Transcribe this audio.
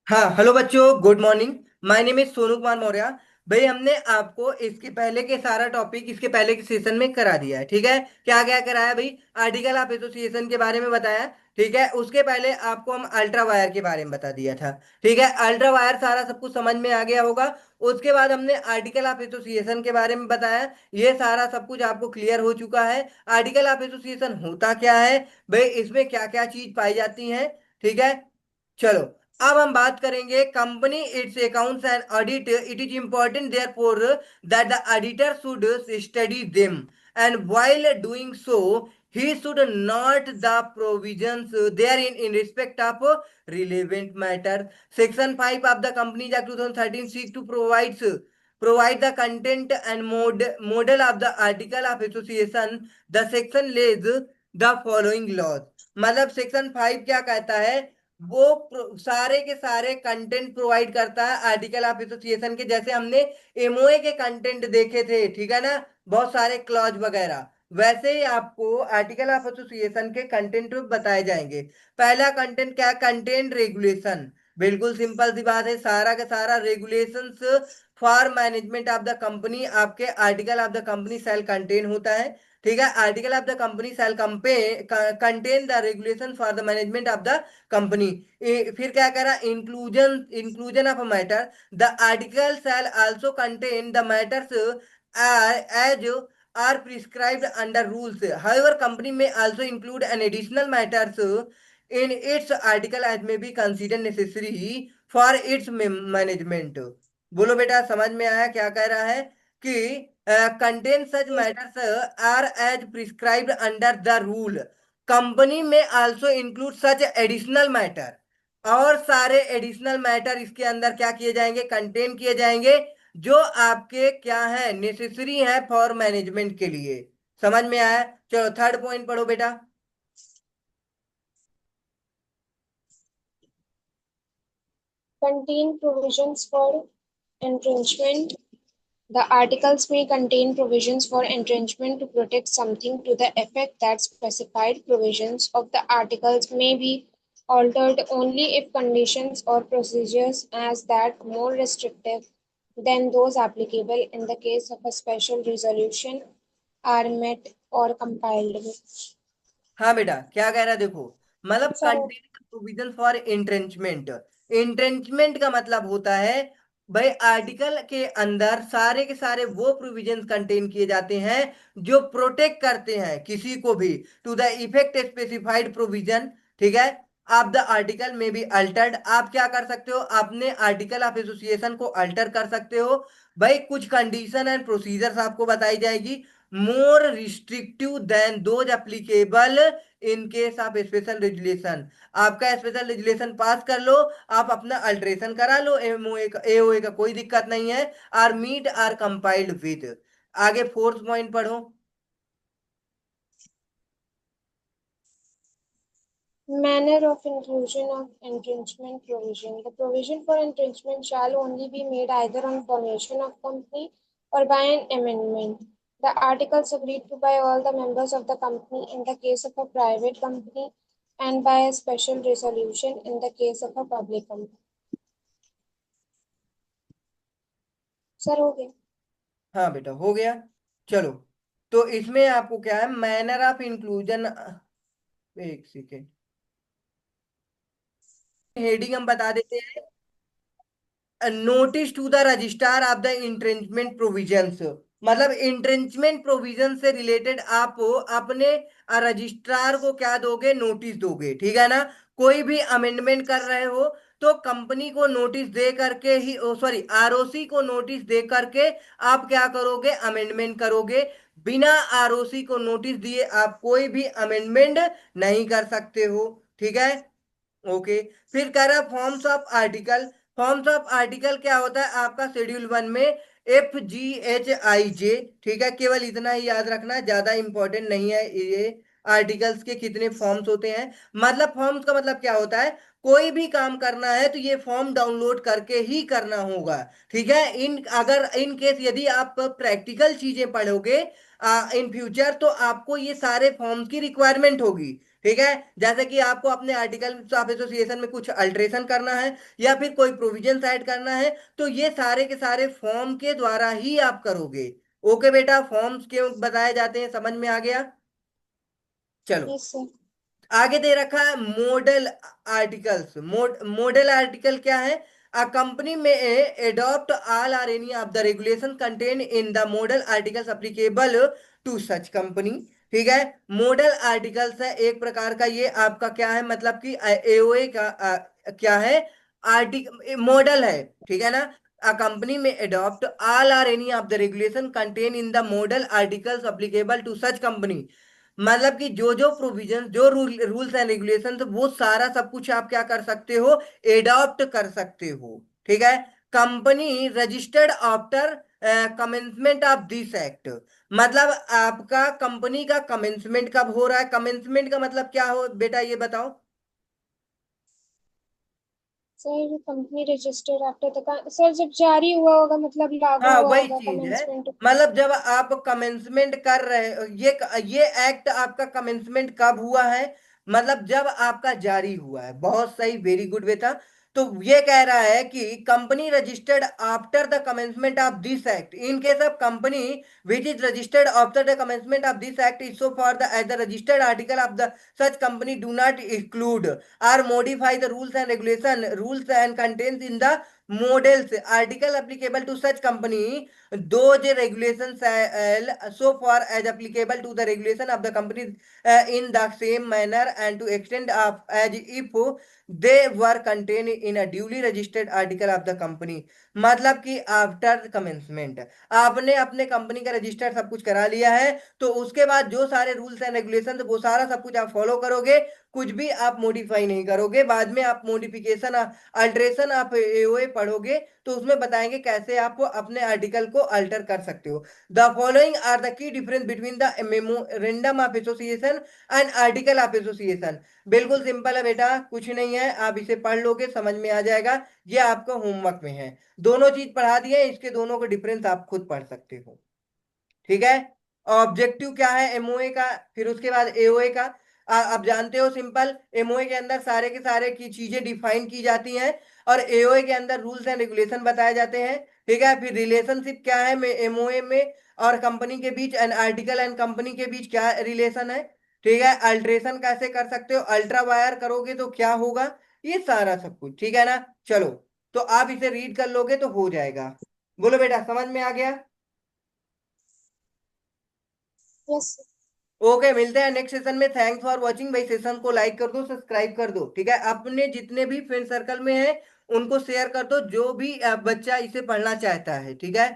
हाँ, हेलो बच्चों, good morning. My name is Sonu Kumar Maurya. भाई, हमने आपको इसके पहले के सारा टॉपिक इसके पहले के सेशन में करा दिया है। ठीक है, क्या क्या कराया भाई? आर्टिकल ऑफ एसोसिएशन के बारे में बताया। ठीक है, उसके पहले आपको हम अल्ट्रा वायर के बारे में बता दिया था। ठीक है, अल्ट्रा वायर सारा सब कुछ समझ में आ गया होगा। उसके बाद हमने आर्टिकल ऑफ एसोसिएशन के बारे में बताया। ये सारा सब कुछ आपको क्लियर हो चुका है। आर्टिकल ऑफ एसोसिएशन होता क्या है भाई, इसमें क्या क्या चीज पाई जाती है। ठीक है, चलो। अब हम बात करेंगे company it's accounts and audit. It is important therefore that the auditor should study them and while doing so he should not the provisions therein in respect of relevant matter. Section 5 of the Companies Act 2013 seek to provide the content and model of the article of association. The section lays the following laws. मतलब section 5 क्या कहता है? वो सारे के सारे content provide करता है आर्टिकल ऑफ एसोसिएशन के। जैसे हमने एमओए के कंटेंट देखे थे, ठीक है ना, बहुत सारे क्लॉज वगैरह, वैसे ही आपको आर्टिकल ऑफ एसोसिएशन के कंटेंट बताए जाएंगे। पहला कंटेंट क्या? Content regulation. बिल्कुल सिंपल सी बात है, सारा का सारा regulations for management of the company आपके article of the company shall contain होता है। ठीक है, article of the company shall contain the regulation for the management of the company. फिर क्या कह रहा? Inclusion inclusion of matter. The article shall also contain the matters as are prescribed under rules. However, company may also include an additional matters in its article as may be considered necessary for its management. बोलो बेटा, समझ में आया क्या कह रहा है? कि contain such Yes. matters are as prescribed under the rule. Company में also include such additional matter। और सारे एडिशनल मैटर इसके अंदर क्या किए जाएंगे? कंटेन किए जाएंगे, जो आपके क्या है, नेसेसरी है फॉर मैनेजमेंट के लिए। समझ में आया? चलो, थर्ड पॉइंट पढ़ो बेटा। Contain provisions for entrenchment. The articles may contain provisions for entrenchment to protect something to the effect that specified provisions of the articles may be altered only if conditions or procedures as that more restrictive than those applicable in the case of a special resolution are met or compiled with. हाँ बेटा, क्या कह रहा है देखो। मतलब So, contain provision for इंट्रेंचमेंट। इंट्रेंचमेंट का मतलब होता है भाई, आर्टिकल के अंदर सारे के सारे वो प्रोविजंस कंटेन किए जाते हैं जो प्रोटेक्ट करते हैं किसी को भी, to the effect specified provision. ठीक है, आप द आर्टिकल में बी अल्टर्ड। आप क्या कर सकते हो? अपने आर्टिकल ऑफ एसोसिएशन को अल्टर कर सकते हो। भाई, कुछ कंडीशन एंड प्रोसीजर्स आपको बताई जाएगी, more restrictive than those applicable in case of special resolution. आपका स्पेशल रेजुलेशन पास कर लो, आप अपना अल्ट्रेशन करा लो एमओए का, एओए का कोई दिक्कत नहीं है। Are meet or compiled with. आगे फोर्थ पॉइंट पढ़ो। manner of inclusion of entrenchment provision. The provision for entrenchment shall only be made either on formation of company or by an amendment. The articles agreed to by all the members of the company in the case of a private company and by a special resolution in the case of a public company. Sir हो गया। हाँ बेटा, हो गया। चलो, तो इसमें आपको क्या है, मैनर ऑफ इंक्लूजन। एक सेकेंड, हेडिंग हम बता देते हैं। Notice to the registrar of the entrenchment provisions. मतलब इंट्रेंचमेंट प्रोविजन से रिलेटेड आप अपने रजिस्ट्रार को क्या दोगे? नोटिस दोगे। ठीक है ना? कोई भी अमेंडमेंट कर रहे हो तो कंपनी को नोटिस दे करके ही, सॉरी, आरओसी को नोटिस दे करके आप क्या करोगे? अमेंडमेंट करोगे। बिना आरओसी को नोटिस दिए आप कोई भी अमेंडमेंट नहीं कर सकते हो। ठीक है, ओके। फिर कह रहा forms of article. Forms of article क्या होता है आपका? शेड्यूल 1 में FGHIJ। ठीक है, केवल इतना ही याद रखना, ज्यादा इंपॉर्टेंट नहीं है ये आर्टिकल्स के कितने फॉर्म्स होते हैं। मतलब फॉर्म्स का मतलब क्या होता है? कोई भी काम करना है तो ये फॉर्म डाउनलोड करके ही करना होगा। ठीक है, इन अगर इन केस यदि आप प्रैक्टिकल चीजें पढ़ोगे इन फ्यूचर, तो आपको ये सारे फॉर्म्स की रिक्वायरमेंट होगी। ठीक है। जैसे कि आपको अपने आर्टिकल ऑफ एसोसिएशन में कुछ अल्टरेशन करना है या फिर कोई प्रोविजन ऐड करना है, तो ये सारे के सारे फॉर्म के द्वारा ही आप करोगे। ओके बेटा, फॉर्म्स क्यों बताए जाते हैं, समझ में आ गया। चलो, यस सर। आगे दे रखा है मॉडल आर्टिकल्स। मॉडल आर्टिकल क्या है? A company may adopt all or any of the regulation contain in the model articles applicable to such company. ठीक है। मॉडल आर्टिकल्स है एक प्रकार का, ये आपका क्या है, मतलब कि एओए का क्या है, आर्टिकल मॉडल है। ठीक है ना। A company may adopt all or any of the regulation contain in the model articles applicable to such company. मतलब कि जो जो प्रोविजन, जो रूल्स एंड रेगुलेशन, वो सारा सब कुछ आप क्या कर सकते हो, एडॉप्ट कर सकते हो। ठीक है। Company registered after commencement of this act. मतलब आपका कंपनी का कमेंसमेंट कब हो रहा है? कमेंसमेंट का मतलब क्या हो बेटा, ये बताओ। Sir company registered after the, sir जब जारी हुआ होगा, मतलब लागू हाँ, हुआ वही होगा चीज है। कमेंसमेंट। मतलब जब आप कमेंसमेंट कर रहे हो, ये एक्ट आपका कमेंसमेंट कब हुआ है? मतलब जब आपका जारी हुआ है। बहुत सही, वेरी गुड बेटा। तो ये कह रहा है कि company registered after the commencement of this act, in case of company which is registered after the commencement of this act is so far the as the registered article of the such company do not exclude or modify the rules and contents in the models article applicable to such company, those regulations so far as applicable to the regulation of the company in the same manner and to extent of as if they were contained in a duly registered article of the company। मतलब कि after commencement आपने अपने company का register सब कुछ करा लिया है, तो उसके बाद जो सारे रूल्स एंड रेगुलेशन वो सारा सब कुछ आप फॉलो करोगे। कुछ भी आप मॉडिफाई नहीं करोगे। बाद में आप मॉडिफिकेशन अल्टरेशन आप एओए पढ़ोगे, तो उसमें बताएंगे कैसे आप अपने आर्टिकल को अल्टर कर सकते हो। The following are the key difference between the memorandum of association and article of association. बिल्कुल सिंपल है बेटा, कुछ नहीं है, आप इसे पढ़ लोगे समझ में आ जाएगा। ये आपका होमवर्क में है। दोनों चीज पढ़ा दिए, इसके दोनों का डिफरेंस आप खुद पढ़ सकते हो। ठीक है। ऑब्जेक्टिव क्या है एमओए का, फिर उसके बाद एओए का। आप जानते हो सिंपल, एमओए के अंदर सारे के सारे की चीजें डिफाइन की जाती हैं और एओए के अंदर रूल्स एंड रेगुलेशन बताए जाते हैं। ठीक है। फिर रिलेशनशिप क्या है में एमओए में और कंपनी के बीच, एंड आर्टिकल एंड कंपनी के बीच क्या रिलेशन है। ठीक है। अल्ट्रेशन कैसे कर सकते हो, अल्ट्रा वायर करोगे तो क्या होगा, ये सारा सब कुछ। ठीक है ना। चलो, तो आप इसे रीड कर लोगे तो हो जाएगा। बोलो बेटा, समझ में आ गया। यस। ओके, मिलते हैं नेक्स्ट सेशन में। थैंक्स फॉर वॉचिंग भाई। सेशन को लाइक कर दो, सब्सक्राइब कर दो। ठीक है। अपने जितने भी फ्रेंड सर्कल में है उनको शेयर कर दो, जो भी बच्चा इसे पढ़ना चाहता है। ठीक है।